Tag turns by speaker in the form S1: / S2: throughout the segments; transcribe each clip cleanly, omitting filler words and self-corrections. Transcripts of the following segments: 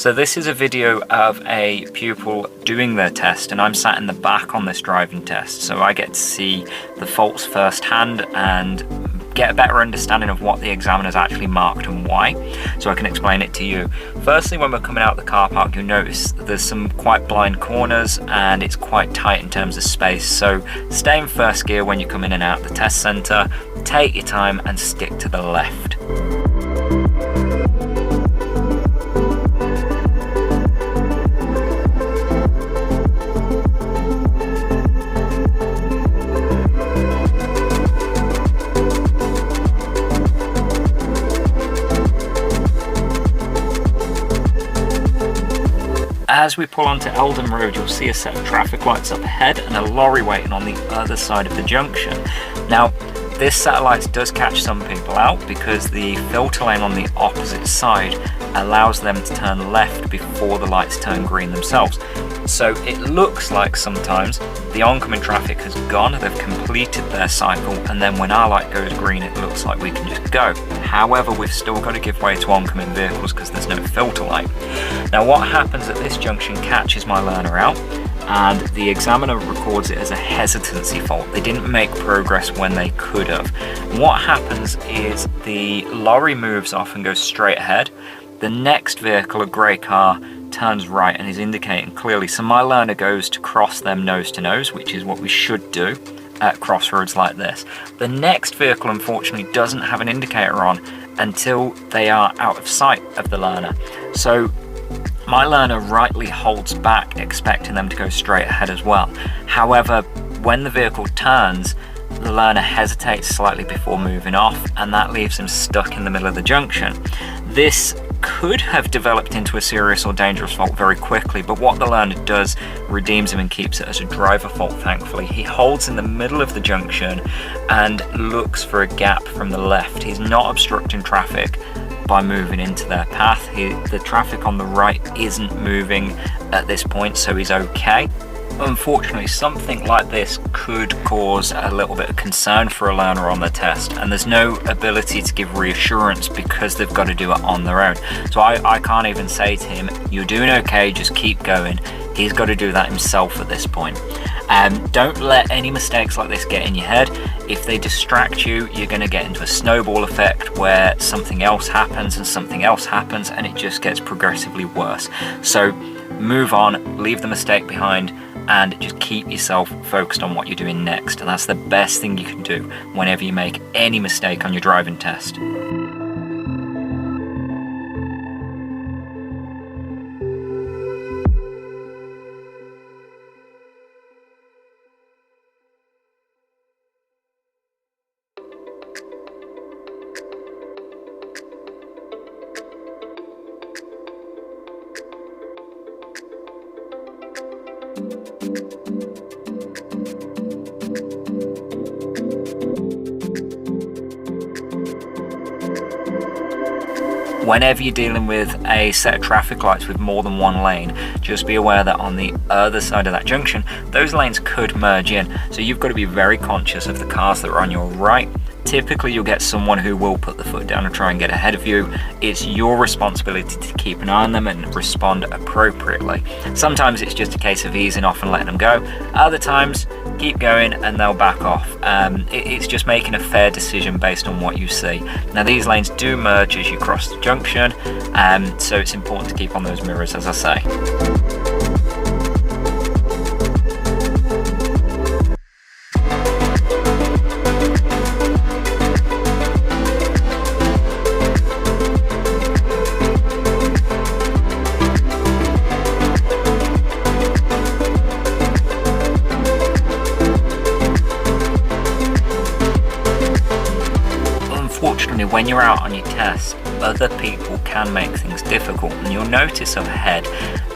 S1: So this is a video of a pupil doing their test, and I'm sat in the back on this driving test, so I get to see the faults firsthand and get a better understanding of what the examiner's actually marked and why, so I can explain it to you. Firstly, when we're coming out of the car park, you'll notice there's some quite blind corners and it's quite tight in terms of space, so stay in first gear when you come in and out of the test centre, take your time and stick to the left. As we pull onto Eldon Road, you'll see a set of traffic lights up ahead and a lorry waiting on the other side of the junction. Now, this set of lights does catch some people out because the filter lane on the opposite side allows them to turn left before the lights turn green themselves. So it looks like sometimes the oncoming traffic has gone, they've completed their cycle, and then when our light goes green it looks like we can just go. However, we've still got to give way to oncoming vehicles because there's no filter light. Now what happens at this junction catches my learner out, and the examiner records it as a hesitancy fault. They didn't make progress when they could have. What happens is the lorry moves off and goes straight ahead. The next vehicle, a grey car, turns right and is indicating clearly, so my learner goes to cross them nose to nose, which is what we should do at crossroads like this. The next vehicle unfortunately doesn't have an indicator on until they are out of sight of the learner, so my learner rightly holds back, expecting them to go straight ahead as well. However, when the vehicle turns, the learner hesitates slightly before moving off, and that leaves him stuck in the middle of the junction. This could have developed into a serious or dangerous fault very quickly, but what the learner does redeems him and keeps it as a driver fault, thankfully. He holds in the middle of the junction and looks for a gap from the left. He's not obstructing traffic by moving into their path. The traffic on the right isn't moving at this point, so he's okay. Unfortunately, something like this could cause a little bit of concern for a learner on the test, and there's no ability to give reassurance because they've got to do it on their own. So I can't even say to him, you're doing okay, just keep going. He's got to do that himself at this point. Don't let any mistakes like this get in your head. If they distract you, you're going to get into a snowball effect where something else happens and something else happens, and it just gets progressively worse. So move on, leave the mistake behind, and just keep yourself focused on what you're doing next. And that's the best thing you can do whenever you make any mistake on your driving test. Whenever you're dealing with a set of traffic lights with more than one lane, just be aware that on the other side of that junction, those lanes could merge in. So you've got to be very conscious of the cars that are on your right. Typically you'll get someone who will put the foot down and try and get ahead of you. It's your responsibility to keep an eye on them and respond appropriately. Sometimes it's just a case of easing off and letting them go. Other times, keep going and they'll back off. It's just making a fair decision based on what you see. Now these lanes do merge as you cross the junction, so it's important to keep on those mirrors, as I say. Unfortunately, when you're out on your test, other people can make things difficult, and you'll notice up ahead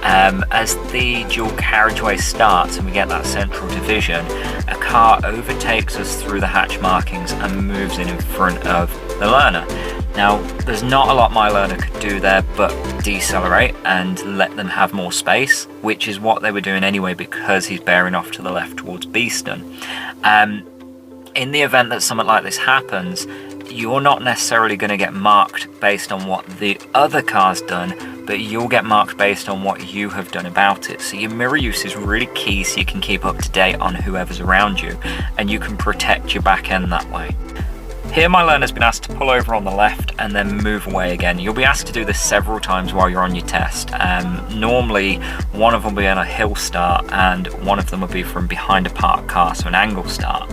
S1: as the dual carriageway starts and we get that central division, a car overtakes us through the hatch markings and moves in front of the learner. Now there's not a lot my learner could do there but decelerate and let them have more space, which is what they were doing anyway because he's bearing off to the left towards Beeston. In the event that something like this happens, you're not necessarily going to get marked based on what the other car's done, but you'll get marked based on what you have done about it. So your mirror use is really key, so you can keep up to date on whoever's around you, and you can protect your back end that way. Here my learner's been asked to pull over on the left and then move away again. You'll be asked to do this several times while you're on your test. Normally one of them will be on a hill start and one of them will be from behind a parked car, so an angle start.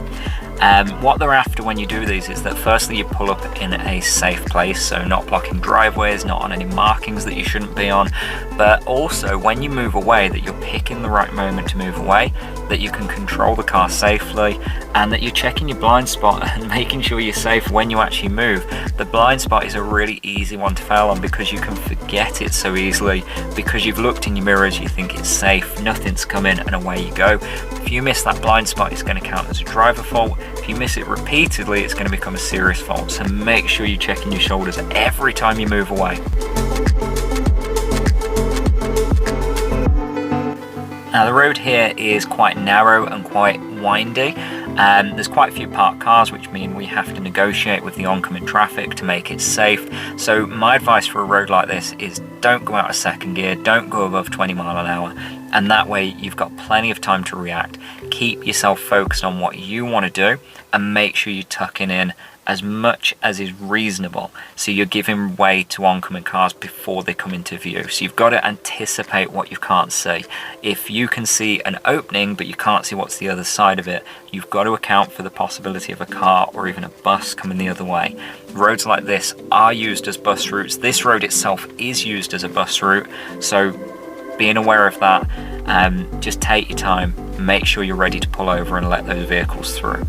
S1: What they're after when you do these is that firstly you pull up in a safe place, so not blocking driveways, not on any markings that you shouldn't be on, but also when you move away that you're picking the right moment to move away, that you can control the car safely, and that you're checking your blind spot and making sure you're safe when you actually move. The blind spot is a really easy one to fail on because you can forget it so easily, because you've looked in your mirrors, you think it's safe, nothing's coming, and away you go. If you miss that blind spot, it's going to count as a driver fault. If you miss it repeatedly, it's going to become a serious fault. So make sure you're checking your shoulders every time you move away. Now the road here is quite narrow and quite windy. There's quite a few parked cars, which mean we have to negotiate with the oncoming traffic to make it safe. So my advice for a road like this is don't go out of second gear, don't go above 20 miles an hour, and that way you've got plenty of time to react. Keep yourself focused on what you want to do and make sure you're tucking in as much as is reasonable, so you're giving way to oncoming cars before they come into view. So you've got to anticipate what you can't see. If you can see an opening but you can't see what's the other side of it, you've got to account for the possibility of a car or even a bus coming the other way. Roads like this are used as bus routes. This road itself is used as a bus route, so being aware of that, just take your time, make sure you're ready to pull over and let those vehicles through.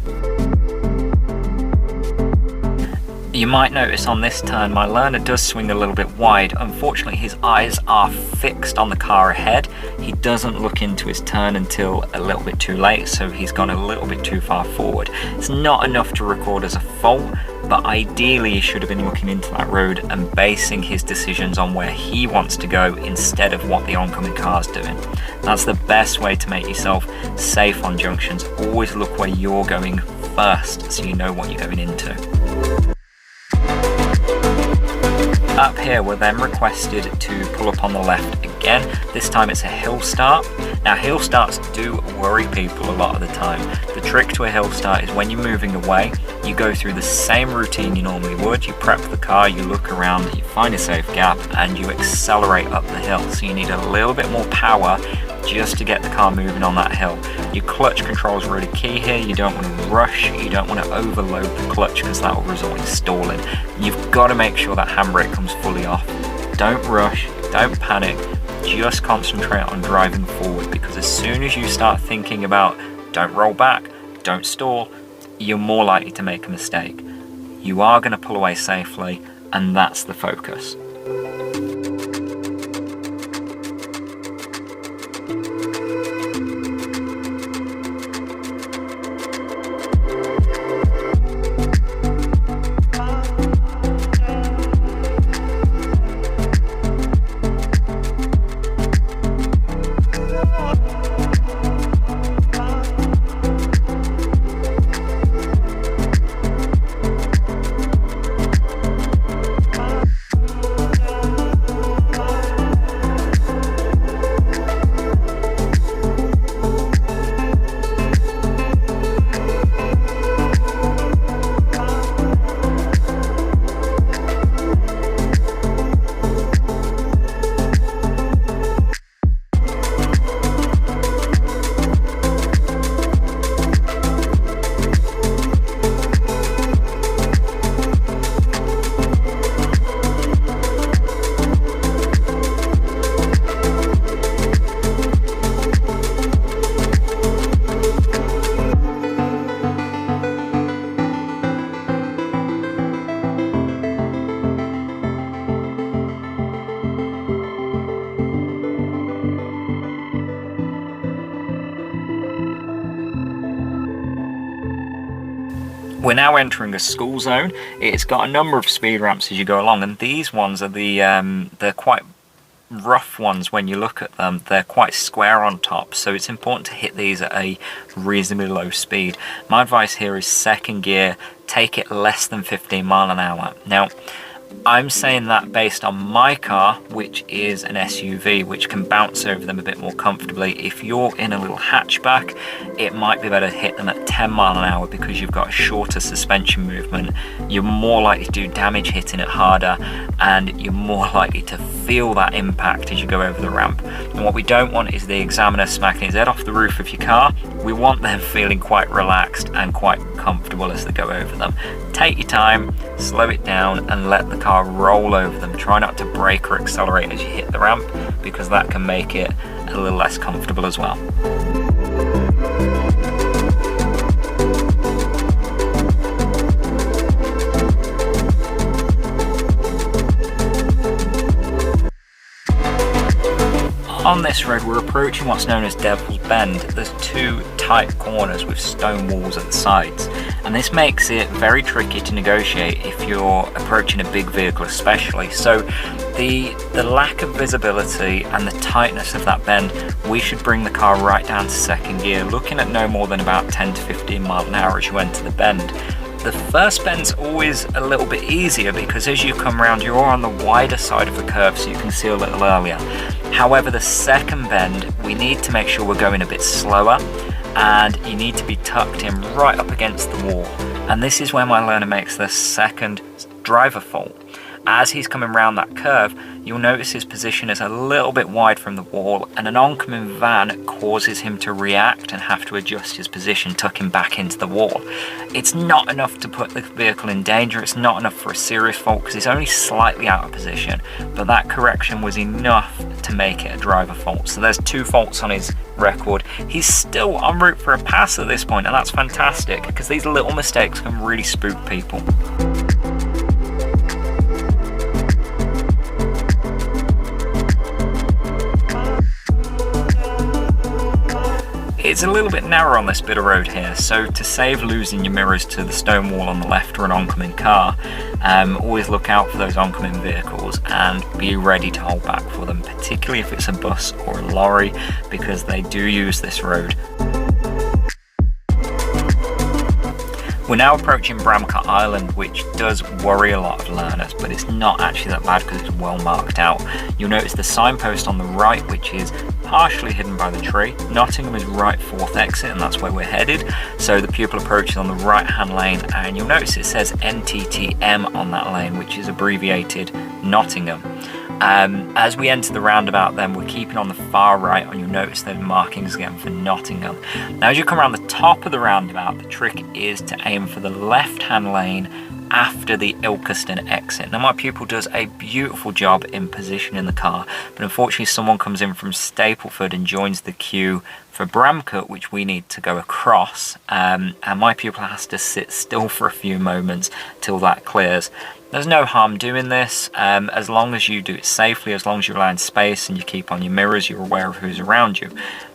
S1: You might notice on this turn my learner does swing a little bit wide. Unfortunately his eyes are fixed on the car ahead. He doesn't look into his turn until a little bit too late, so he's gone a little bit too far forward. It's not enough to record as a fault, but ideally he should have been looking into that road and basing his decisions on where he wants to go instead of what the oncoming car's doing. That's the best way to make yourself safe on junctions. Always look where you're going first so you know what you're going into. Up here we're then requested to pull up on the left again. This time it's a hill start. Now hill starts do worry people a lot of the time. The trick to a hill start is when you're moving away, you go through the same routine you normally would. You prep the car, you look around, you find a safe gap, and you accelerate up the hill. So you need a little bit more power just to get the car moving on that hill. Your clutch control is really key here. You don't want to rush, you don't want to overload the clutch because that will result in stalling. You've got to make sure that handbrake comes fully off. Don't rush, don't panic, just concentrate on driving forward, because as soon as you start thinking about don't roll back, don't stall, you're more likely to make a mistake. You are going to pull away safely, and that's the focus. We're now entering a school zone. It's got a number of speed ramps as you go along, and these ones are they're quite rough ones, when you look at them, they're quite square on top, so it's important to hit these at a reasonably low speed. My advice here is second gear, take it less than 15 mile an hour. Now, I'm saying that based on my car, which is an SUV, which can bounce over them a bit more comfortably. If you're in a little hatchback, it might be better to hit them at 10 mile an hour because you've got a shorter suspension movement. You're more likely to do damage hitting it harder, and you're more likely to feel that impact as you go over the ramp. And what we don't want is the examiner smacking his head off the roof of your car. We want them feeling quite relaxed and quite comfortable as they go over them. Take your time, slow it down, and let the car roll over them. Try not to brake or accelerate as you hit the ramp, because that can make it a little less comfortable as well. On this road, we're approaching what's known as Devil's Bend. There's two tight corners with stone walls at the sides, and this makes it very tricky to negotiate if you're approaching a big vehicle especially. So the lack of visibility and the tightness of that bend, we should bring the car right down to second gear, looking at no more than about 10 to 15 mile an hour as you enter the bend. The first bend's always a little bit easier because as you come around, you're on the wider side of the curve, so you can see a little earlier. However, the second bend, we need to make sure we're going a bit slower, and you need to be tucked in right up against the wall. And this is where my learner makes the second driver fault. As he's coming around that curve, you'll notice his position is a little bit wide from the wall, and an oncoming van causes him to react and have to adjust his position, tucking back into the wall. It's not enough to put the vehicle in danger, it's not enough for a serious fault because he's only slightly out of position, but that correction was enough to make it a driver fault. So there's two faults on his record. He's still en route for a pass at this point, and that's fantastic because these little mistakes can really spook people. It's a little bit narrow on this bit of road here, so to save losing your mirrors to the stone wall on the left or an oncoming car, always look out for those oncoming vehicles and be ready to hold back for them, particularly if it's a bus or a lorry, because they do use this road. We're now approaching Bramcote Island, which does worry a lot of learners, but it's not actually that bad because it's well marked out. You'll notice the signpost on the right, which is partially hidden by the tree. Nottingham is right fourth exit, and that's where we're headed. So the pupil approaches on the right hand lane, and you'll notice it says NTTM on that lane, which is abbreviated Nottingham. As we enter the roundabout, then we're keeping on the far right, and you'll notice those markings again for Nottingham. Now as you come around the top of the roundabout, the trick is to aim for the left hand lane after the Ilkeston exit. Now my pupil does a beautiful job in positioning the car, but unfortunately someone comes in from Stapleford and joins the queue for Bramcote, which we need to go across, and my pupil has to sit still for a few moments till that clears. There's no harm doing this, as long as you do it safely, as long as you allow in space and you keep on your mirrors, you're aware of who's around you.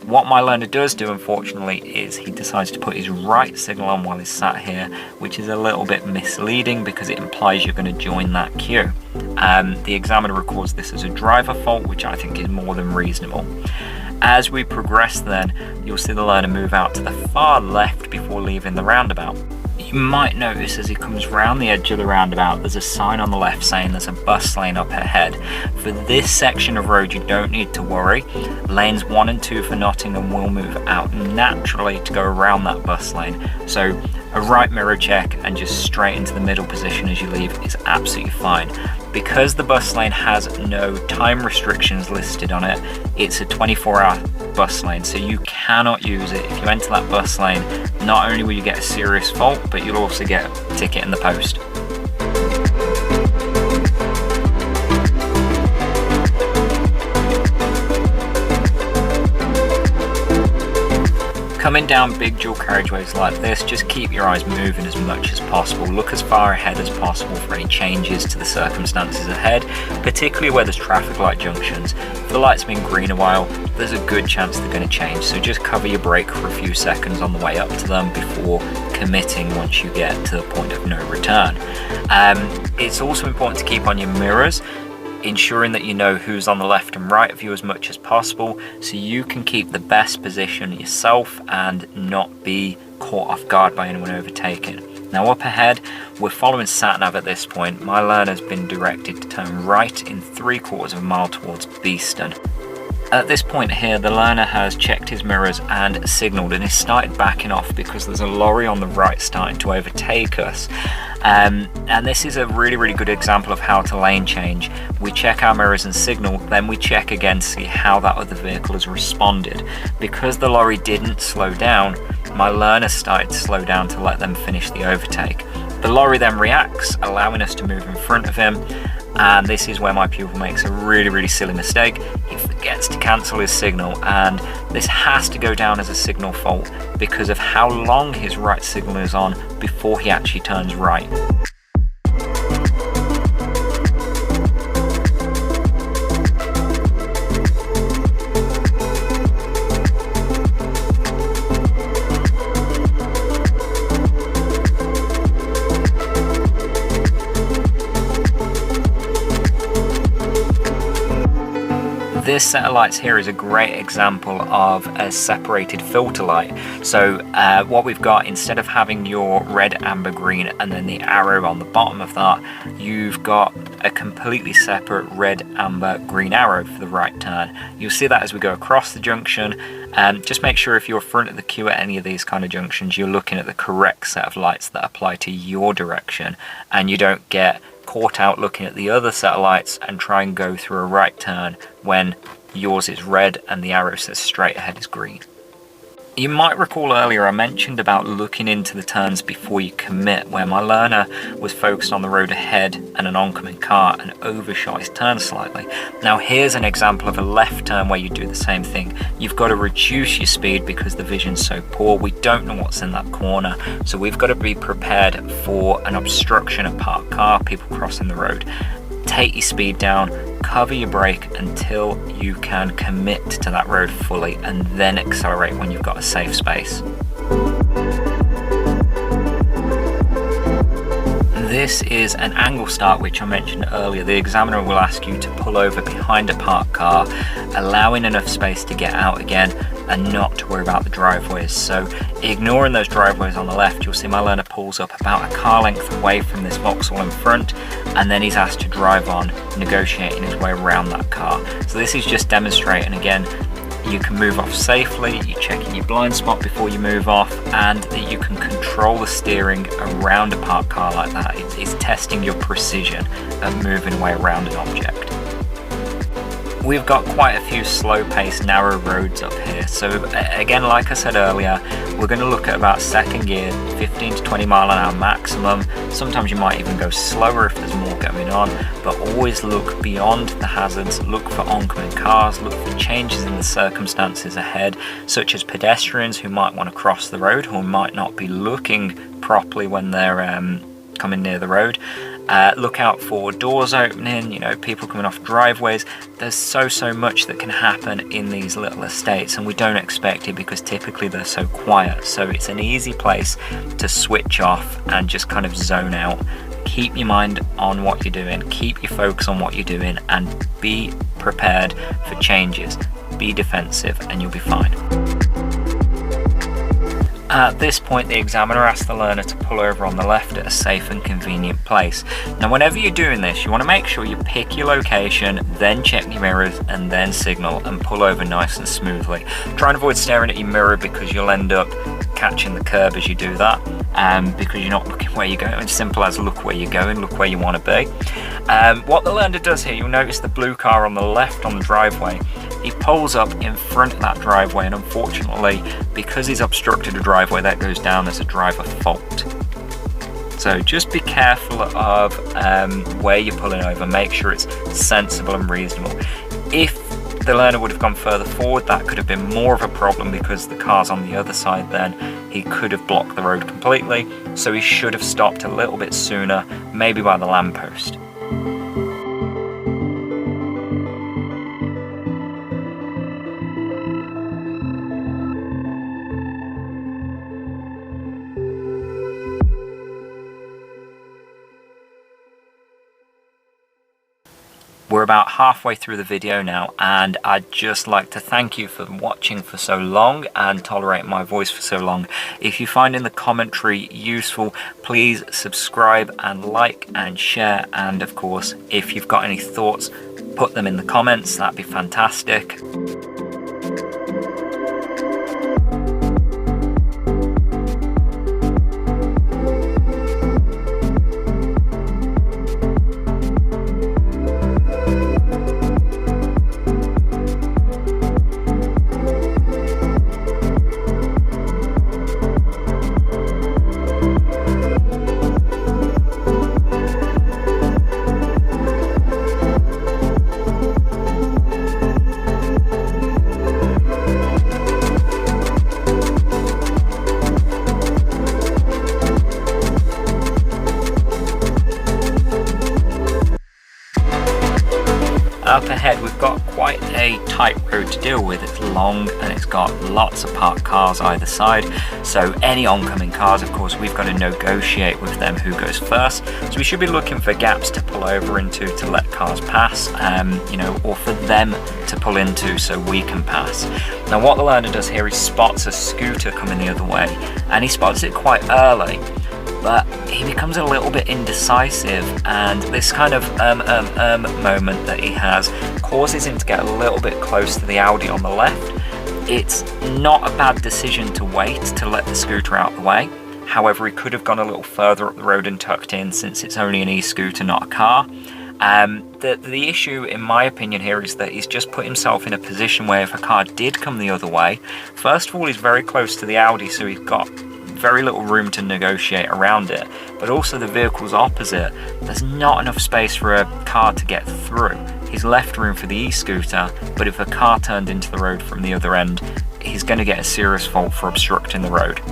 S1: What my learner does do, unfortunately, is he decides to put his right signal on while he's sat here, which is a little bit misleading because it implies you're going to join that queue. The examiner records this as a driver fault, which I think is more than reasonable. As we progress then, you'll see the learner move out to the far left before leaving the roundabout. You might notice as he comes round the edge of the roundabout, there's a sign on the left saying there's a bus lane up ahead. For this section of road, you don't need to worry. Lanes 1 and 2 for Nottingham will move out naturally to go around that bus lane. So a right mirror check and just straight into the middle position as you leave is absolutely fine. Because the bus lane has no time restrictions listed on it, it's a 24-hour bus lane, so you cannot use it. If you enter that bus lane, not only will you get a serious fault, but you'll also get a ticket in the post. Coming down big dual carriageways like this, just keep your eyes moving as much as possible. Look as far ahead as possible for any changes to the circumstances ahead, particularly where there's traffic light junctions. If the light's been green a while, there's a good chance they're going to change, so just cover your brake for a few seconds on the way up to them before committing once you get to the point of no return. It's also important to keep on your mirrors. ensuring that you know who's on the left and right of you as much as possible so you can keep the best position yourself and not be caught off guard by anyone overtaking. Now up ahead, we're following Sat Nav at this point. My learner's been directed to turn right in 3/4 of a mile towards Beeston. At this point here, the learner has checked his mirrors and signalled and has started backing off because there's a lorry on the right starting to overtake us. And this is a really good example of how to lane change. We check our mirrors and signal, then we check again to see how that other vehicle has responded. Because the lorry didn't slow down, my learner started to slow down to let them finish the overtake. The lorry then reacts, allowing us to move in front of him, and this is where my pupil makes a really silly mistake. He forgets to cancel his signal, and this has to go down as a signal fault because of how long his right signal is on before he actually turns right. This set of lights here is a great example of a separated filter light. So what we've got, instead of having your red, amber, green and then the arrow on the bottom of that, you've got a completely separate red, amber, green arrow for the right turn. You'll see that as we go across the junction. Just make sure if you're front of the queue at any of these kind of junctions, you're looking at the correct set of lights that apply to your direction, and you don't get caught out looking at the other set of lights and try and go through a right turn when yours is red and the arrow says straight ahead is green. You might recall earlier I mentioned about looking into the turns before you commit, where my learner was focused on the road ahead and an oncoming car and overshot his turn slightly. Now here's an example of a left turn where you do the same thing. You've got to reduce your speed because the vision's so poor. We don't know what's in that corner, so we've got to be prepared for an obstruction, a parked car, people crossing the road. Take your speed down, cover your brake until you can commit to that road fully, and then accelerate when you've got a safe space. This is an angle start, which I mentioned earlier. The examiner will ask you to pull over behind a parked car, allowing enough space to get out again and not to worry about the driveways. So ignoring those driveways on the left, you'll see my learner pulls up about a car length away from this Vauxhall in front, and then he's asked to drive on, negotiating his way around that car. So this is just demonstrating again, you can move off safely, you're checking your blind spot before you move off, and that you can control the steering around a parked car like that. It's testing your precision of moving away around an object. We've got quite a few slow-paced, narrow roads up here. So again, like I said earlier, we're going to look at about second gear, 15 to 20 mile an hour maximum. Sometimes you might even go slower if there's more going on, but always look beyond the hazards, look for oncoming cars, look for changes in the circumstances ahead, such as pedestrians who might want to cross the road, who might not be looking properly when they're coming near the road. Look out for doors opening, people coming off driveways. There's so much that can happen in these little estates, and we don't expect it because typically they're so quiet. So it's an easy place to switch off and just kind of zone out. Keep your mind on what you're doing, keep your focus on what you're doing, and be prepared for changes. Be defensive and you'll be fine. At this point, the examiner asks the learner to pull over on the left at a safe and convenient place. Now, whenever you're doing this, you want to make sure you pick your location, then check your mirrors, and then signal and pull over nice and smoothly. Try and avoid staring at your mirror because you'll end up catching the curb as you do that, because you're not looking where you're going. It's simple as look where you're going, look where you want to be. What the learner does here, you'll notice the blue car on the left on the driveway. He pulls up in front of that driveway, and unfortunately, because he's obstructed a driveway, that goes down as a driver fault. So just be careful of where you're pulling over. Make sure it's sensible and reasonable. If the learner would have gone further forward, that could have been more of a problem because the car's on the other side then. He could have blocked the road completely, so he should have stopped a little bit sooner, maybe by the lamppost. we're about halfway through the video now, and I'd just like to thank you for watching for so long and tolerating my voice for so long. If you find in the commentary useful, please subscribe and like and share, and of course if you've got any thoughts, put them in the comments. That'd be fantastic. Up ahead we've got quite a tight road to deal with. It's long and it's got lots of parked cars either side, so any oncoming cars, of course, we've got to negotiate with them who goes first. So we should be looking for gaps to pull over into to let cars pass, you know, or for them to pull into so we can pass. Now what the learner does here, he spots a scooter coming the other way, and he spots it quite early, but he becomes a little bit indecisive, and this kind of moment that he has causes him to get a little bit close to the Audi on the left. It's not a bad decision to wait to let the scooter out of the way. However, he could have gone a little further up the road and tucked in, since it's only an e-scooter, not a car. The issue, in my opinion, here is that he's just put himself in a position where if a car did come the other way, first of all, he's very close to the Audi, so he's got very little room to negotiate around it, but also the vehicles opposite, there's not enough space for a car to get through. He's left room for the e-scooter, but if a car turned into the road from the other end, he's going to get a serious fault for obstructing the road.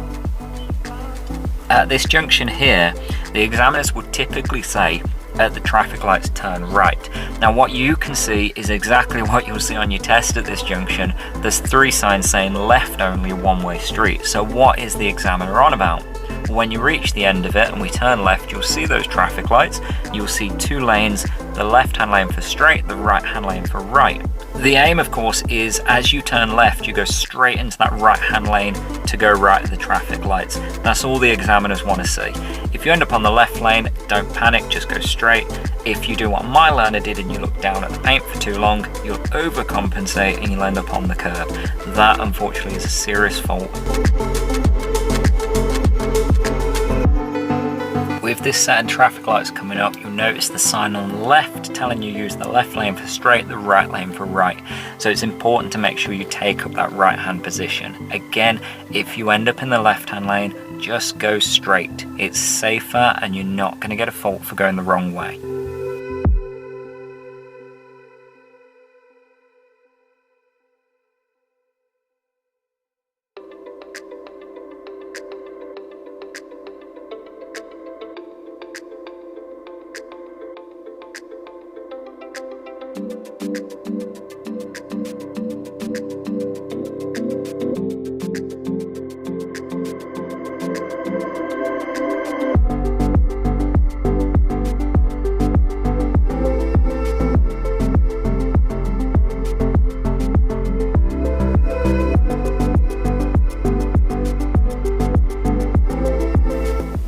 S1: At this junction here, the examiners would typically say at the traffic lights turn right. Now what you can see is exactly what you'll see on your test at this junction. There's 3 signs saying left only, one-way street. So what is the examiner on about? When you reach the end of it and we turn left, you'll see those traffic lights. You'll see 2 lanes, the left-hand lane for straight, the right-hand lane for right. The aim, of course, is as you turn left, you go straight into that right-hand lane to go right at the traffic lights. That's all the examiners want to see. If you end up on the left lane, don't panic, just go straight. If you do what my learner did and you look down at the paint for too long, you'll overcompensate and you'll end up on the curb. That, unfortunately, is a serious fault. With this set of traffic lights coming up, you'll notice the sign on the left telling you use the left lane for straight, the right lane for right. So it's important to make sure you take up that right hand position. Again, if you end up in the left hand lane, just go straight. It's safer and you're not going to get a fault for going the wrong way.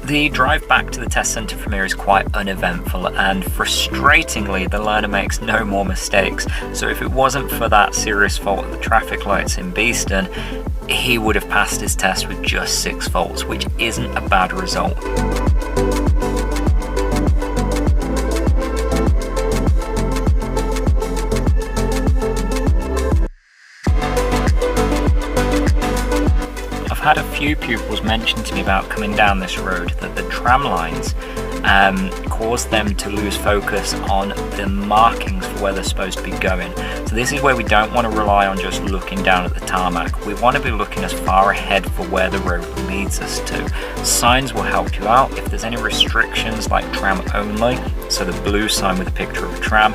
S1: The drive back to the test centre from here is quite uneventful, and frustratingly the learner makes no more mistakes. So if it wasn't for that serious fault at the traffic lights in Beeston, he would have passed his test with just 6 faults, which isn't a bad result. I've had a few pupils mention to me about coming down this road that the tram lines cause them to lose focus on the markings for where they're supposed to be going. So this is where we don't want to rely on just looking down at the tarmac. We want to be looking as far ahead for where the road leads us to. Signs will help you out. If there's any restrictions like tram only, so the blue sign with a picture of a tram,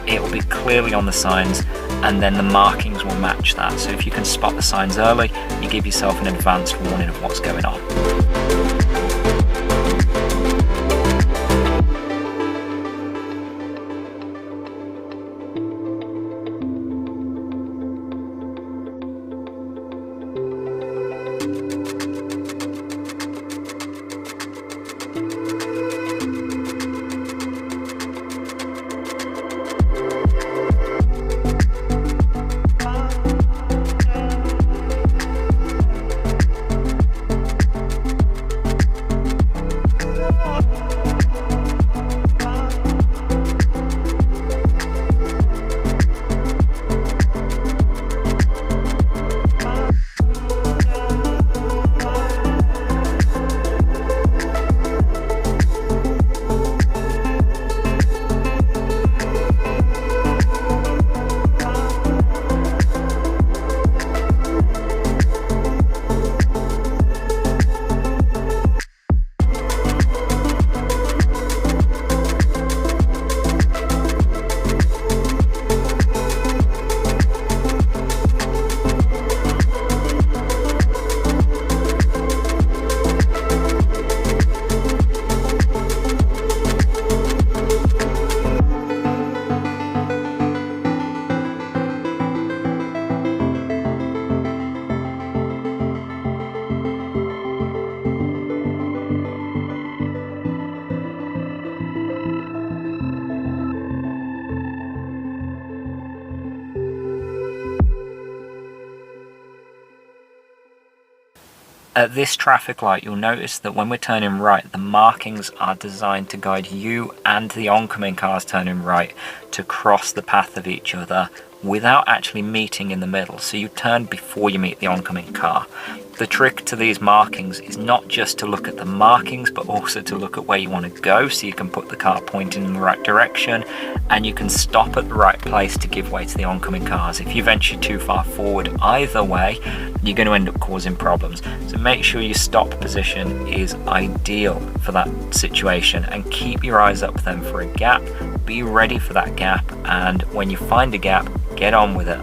S1: it will be clearly on the signs, and then the markings will match that. So if you can spot the signs early, you give yourself an advanced warning of what's going on. At this traffic light, you'll notice that when we're turning right, the markings are designed to guide you and the oncoming cars turning right to cross the path of each other without actually meeting in the middle. So you turn before you meet the oncoming car. The trick to these markings is not just to look at the markings, but also to look at where you want to go, so you can put the car pointing in the right direction, and you can stop at the right place to give way to the oncoming cars. If you venture too far forward either way, you're going to end up causing problems. So make sure your stop position is ideal for that situation, and keep your eyes up then for a gap. Be ready for that gap, and when you find a gap, get on with it.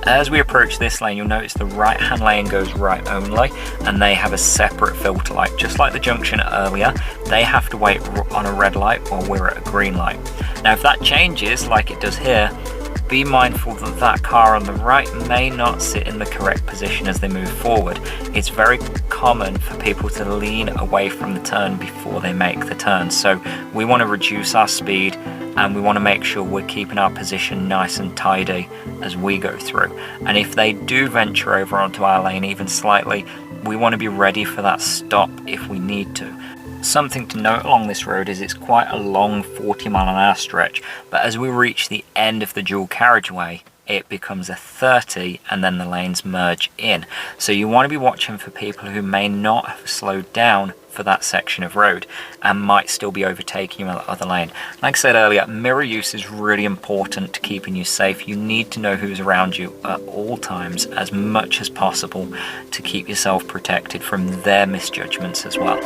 S1: As we approach this lane, you'll notice the right hand lane goes right only, and they have a separate filter light. Just like the junction earlier, they have to wait on a red light while we're at a green light. Now if that changes like it does here, be mindful that that car on the right may not sit in the correct position as they move forward. It's very common for people to lean away from the turn before they make the turn, so we want to reduce our speed and we want to make sure we're keeping our position nice and tidy as we go through. And if they do venture over onto our lane even slightly, we want to be ready for that stop if we need to. Something to note along this road is it's quite a long 40-mile-an-hour stretch, but as we reach the end of the dual carriageway, it becomes a 30 and then the lanes merge in. So you want to be watching for people who may not have slowed down for that section of road and might still be overtaking you in the other lane. Like I said earlier, mirror use is really important to keeping you safe. You need to know who's around you at all times as much as possible to keep yourself protected from their misjudgments as well.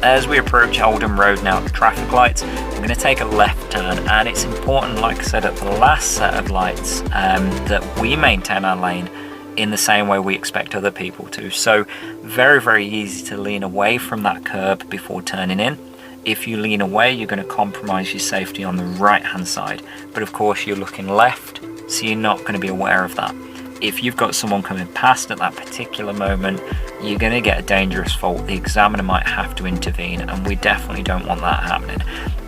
S1: As we approach Oldham Road now, the traffic lights, we're going to take a left turn, and it's important, like I said at the last set of lights, that we maintain our lane in the same way we expect other people to. So very, very easy to lean away from that curb before turning in. If you lean away, you're going to compromise your safety on the right hand side, but of course you're looking left, so you're not going to be aware of that. If you've got someone coming past at that particular moment, you're going to get a dangerous fault. The examiner might have to intervene, and we definitely don't want that happening.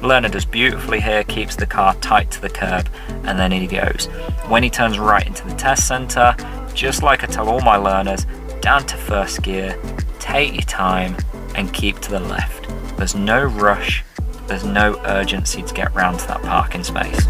S1: Learner does beautifully here, keeps the car tight to the curb, and then he goes. When he turns right into the test centre, just like I tell all my learners, down to first gear, take your time and keep to the left. There's no rush, there's no urgency to get round to that parking space.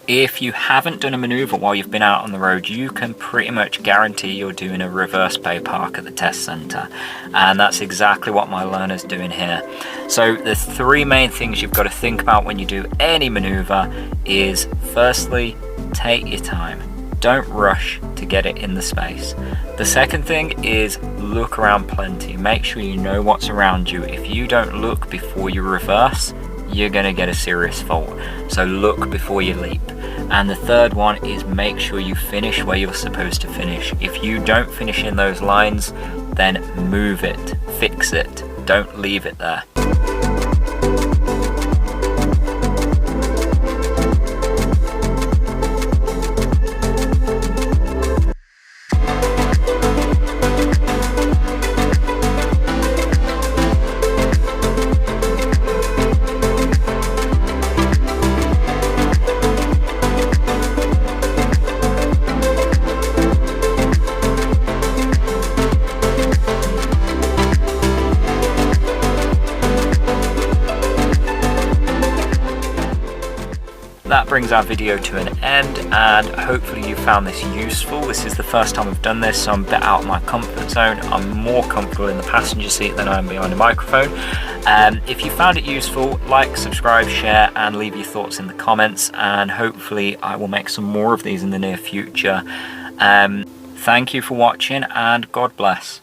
S1: If you haven't done a manoeuvre while you've been out on the road, you can pretty much guarantee you're doing a reverse bay park at the test centre, and that's exactly what my learner's doing here. So the three main things you've got to think about when you do any manoeuvre is, firstly, take your time. Don't rush to get it in the space. The second thing is look around plenty. Make sure you know what's around you. If you don't look before you reverse, you're going to get a serious fault. So look before you leap. And the third one is make sure you finish where you're supposed to finish. If you don't finish in those lines, then move it, fix it, don't leave it there. That brings our video to an end, and hopefully you found this useful. This is the first time I've done this, so I'm a bit out of my comfort zone. I'm more comfortable in the passenger seat than I am behind a microphone. If you found it useful, like, subscribe, share, and leave your thoughts in the comments, and hopefully I will make some more of these in the near future. Thank you for watching, and God bless.